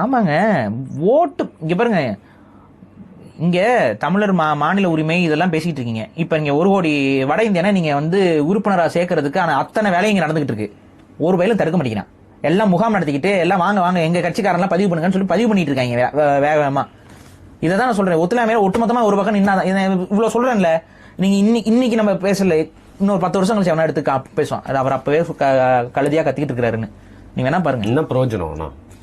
ஆமாங்க, ஓட்டு இங்க பாருங்க, இங்க தமிழர் மாநில உரிமை இதெல்லாம் பேசிட்டு இருக்கீங்க. இப்ப இங்க 1 கோடி வட இந்தியனை நீங்க உறுப்பினரா சேர்க்கறதுக்கான அத்தனை வேலையும் இங்க நடந்துகிட்டு இருக்கு. ஒரு வயலும் தடுக்க மாட்டேங்கிறான். எல்லாம் முகாம் நடத்திக்கிட்டு எல்லாம் வாங்க வாங்க எங்க கட்சிக்காரன்லாம் பதிவு பண்ணுங்கன்னு சொல்லி பதிவு பண்ணிட்டு இருக்காங்க வேகமா. இதை தான் நான் சொல்றேன். ஒத்துழைமையில ஒட்டுமொத்தமா ஒரு பக்கம் நின்னா இவ்வளவு சொல்றேன்ல. நீங்க இன்னைக்கு நம்ம பேசல, இன்னொரு 10 வருஷம் கழிச்சு அவனா எடுத்து பேசுவான். அவர் அப்பவே கழுதியா கத்திக்கிட்டு இருக்காருன்னு. நீங்க வேணா பாருங்க.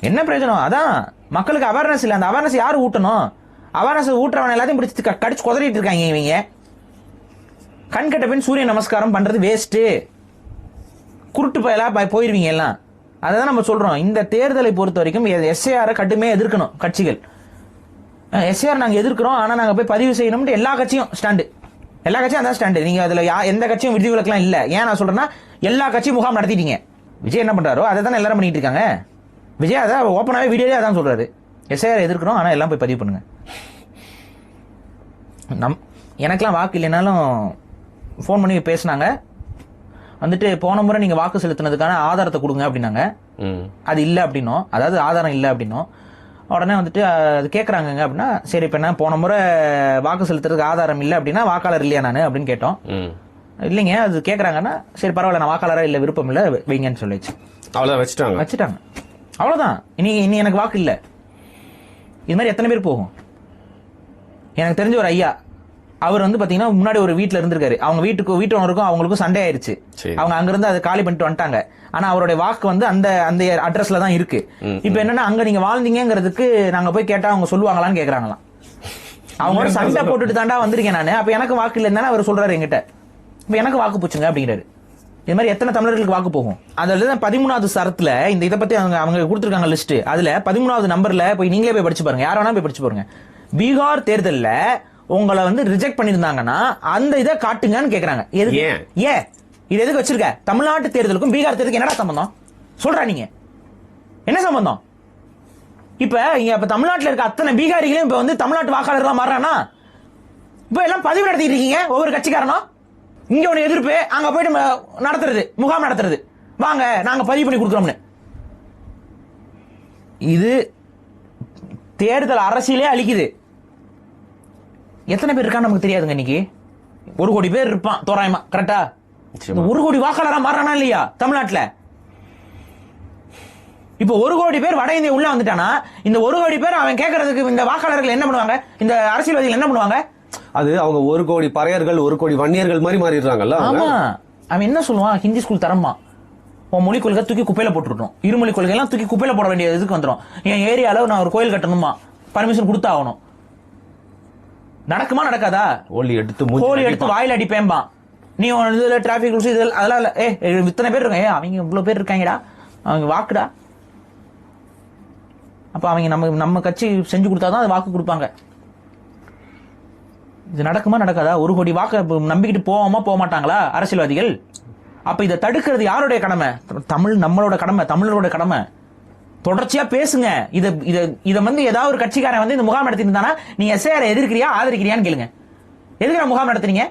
என்ன பிரயோஜனம்? அதான் மக்களுக்கு அவேர்னஸ் இல்ல. அந்த அவேர்னஸ் யாரு ஊட்டணும்? அவேர்னஸ் ஊட்டுறவன் எல்லாத்தையும் பிடிச்சி கடிச்சு குதறிட்டு இருக்காங்க இவங்க. கண் கட்ட பின் சூரிய நமஸ்காரம் பண்றது வேஸ்ட். குருட்டு பயலா போயிருவீங்க எல்லாம். அதான் நம்ம சொல்றோம். இந்த தேர்தலை பொறுத்த வரைக்கும் எஸ்ஐஆர் கடுமையா எதிர்க்கணும் கட்சிகள். எஸ்ஐஆர் நாங்க எதிர்க்கிறோம், ஆனா நாங்க போய் பதிவு செய்யணும்னு எல்லா கட்சியும் ஸ்டாண்டு. எல்லா கட்சியும் அதான் ஸ்டாண்டு. நீங்க அதுல எந்த கட்சியும் விதிவிலக்கெல்லாம் இல்ல. ஏன் நான் சொல்றேன்னா, எல்லா கட்சியும் முகாம் நடத்திட்டீங்க. விஜய் என்ன பண்றாரோ அதை தானே எல்லாரும் பண்ணிட்டு இருக்காங்க. விஜய் அதான் ஓப்பனாவே வீடியோவே அதான் சொல்றாரு. எஸ்ஐஆர் எதிர்க்கிறோம், ஆனா எல்லாம் போய் பதிவு பண்ணுங்க. எனக்கெல்லாம் வாக்கு இல்லைனாலும் ஃபோன் பண்ணி பேசினாங்க. போன முறை நீங்க வாக்கு செலுத்தினதுக்கான ஆதாரத்தை கொடுங்க அப்படின்னாங்க. அது இல்ல அப்படின்னும், அதாவது ஆதாரம் இல்ல அப்படின்னும். உடனே அது கேட்கறாங்க அப்படின்னா, சரி இப்ப என்ன போன முறை வாக்கு செலுத்துறதுக்கு ஆதாரம் இல்ல அப்படின்னா வாக்காளர் இல்லையா நானு அப்படின்னு கேட்டோம். இல்லைங்க அது கேட்கறாங்கன்னா, சரி பரவாயில்ல நான் வாக்காளரா இல்ல விருப்பம் இல்ல வைங்கன்னு சொல்லிச்சு. அவ்வளவுதான் வச்சுட்டாங்க. அவ்வளவுதான். இனி எனக்கு வாக்கு இல்ல. இது மாதிரி எத்தனை பேர் போகும்? எனக்கு தெரிஞ்ச ஒரு ஐயா, அவர் பாத்தீங்கன்னா முன்னாடி ஒரு வீட்டுல இருந்திருக்காரு. அவங்க வீட்டு ஓனருக்கும் அவங்களுக்கும் சண்டை ஆயிருச்சு. அவங்க அங்கிருந்து அதை காலி பண்ணிட்டு வந்துட்டாங்க. ஆனா அவருடைய வாக்கு அந்த அந்த அட்ரஸ்ல தான் இருக்கு. இப்ப என்னன்னா, அங்க நீங்க வாழ்ந்தீங்கிறதுக்கு நாங்க போய் கேட்டா அவங்க சொல்லுவாங்களான்னு கேக்குறாங்களாம். அவங்களோட சண்டை போட்டுட்டு தாண்டா வந்திருக்கேன் நானு. அப்ப எனக்கு வாக்கு இல்லைன்னு அவர் சொல்றாரு என்கிட்ட. இப்ப எனக்கு வாக்கு போச்சுங்க அப்படிங்கிறாரு. இது மாதிரி எத்தனை தமிழர்களுக்கு வாக்கு போகும்? அதுல 13வது சரத்துல இதை பத்தி அவங்க கொடுத்திருக்காங்க லிஸ்ட். அதுல 13வது நம்பர்ல போய் நீங்களே போய் படிச்சு பாருங்க. யார வேணா போய் படிச்சு பாருங்க. பீகார் தேர்தல்ல உங்களை ரிஜெக்ட் பண்ணிருந்தாங்கன்னா அந்த இதை காட்டுங்கன்னு கேக்குறாங்க. ஏன் இது எதுக்கு வச்சிருக்க? தமிழ்நாட்டு தேர்தலுக்கும் பீகார் தேர்தலுக்கு என்னடா சம்பந்தம் சொல்றா? நீங்க என்ன சம்பந்தம்? இப்ப தமிழ்நாட்டில் இருக்க அத்தனை பீகாரிகளையும் இப்ப தமிழ்நாட்டு வாக்காளர்களா மாறானா? இப்ப எல்லாம் பதிவு நடத்திட்டு இருக்கீங்க ஒவ்வொரு கட்சிக்காரனும். இங்க ஒண்ணு எதிர்ப்பு, அங்க போயிட்டு நடத்துறது, முகாம் நடத்துறது, வாங்க நாங்க பதிவு பண்ணி கொடுக்குறோம்னு. இது தேர்தல் அரசியலே அழிக்குது. எத்தனை பேர் இருக்கான்னு நமக்கு தெரியாதுங்க. இன்னைக்கு 1 கோடி பேர் இருப்பான் தோராயமா, கரெக்டா? 1 கோடி வாக்காளரா மாறானா இல்லையா தமிழ்நாட்டுல? இப்ப 1 கோடி பேர் வட இந்திய உள்ள வந்துட்டானா, இந்த 1 கோடி பேர் அவன் கேட்கறதுக்கு இந்த வாக்காளர்கள் என்ன பண்ணுவாங்க? இந்த அரசியல்வாதிகள் என்ன பண்ணுவாங்க? அது அவங்க 1 கோடி பறையர்கள் 1 கோடி வன்னியர்கள் மாதிரி மாறிடுறாங்கல்ல. ஆமா, அவன் என்ன சொல்லுவான்? ஹிந்தி ஸ்கூல் தரமா, உன் மொழி கொள்கை தூக்கி குப்பையில போட்டுருக்கணும். இருமொழி கொள்கை எல்லாம் தூக்கி குப்பையில போட வேண்டிய இதுக்கு வந்துடும். என் ஏரியால நான் ஒரு கோயில் கட்டணுமா, பர்மிஷன் கொடுத்தா ஆகணும். நடக்குமா நடக்காதா? கோழி எடுத்து வாயில அடிப்பேன்பா. நீ இதுல டிராபிக் ரூல்ஸ் இது அதெல்லாம் இல்ல. இத்தனை பேர் இருக்காங்க, அவங்க இவ்வளவு பேர் இருக்காங்கடா, அவங்க வாக்குடா. அப்ப அவங்க நம்ம கட்சி செஞ்சு கொடுத்தாதான் அது வாக்கு கொடுப்பாங்க. இது நடக்குமா நடக்காதா? 1 கோடி வாக்கு நம்பிக்கிட்டு போக மாட்டாங்களா அரசியல்வாதிகள்? அப்ப இதை தடுக்கிறது யாருடைய கடமை? நம்மளோட கடமை, தமிழரோட கடமை. தொடர்ச்சியா பேசுங்க. இத ஏதாவது ஒரு கட்சிக்காரன் இந்த முகாம் நடத்திருந்தானா, நீ எஸ்ஐஆர் எதிர்க்கிறியா ஆதரிக்கிறியான்னு கேளுங்க. எதுக்கு முகாம் நடத்துறீங்க?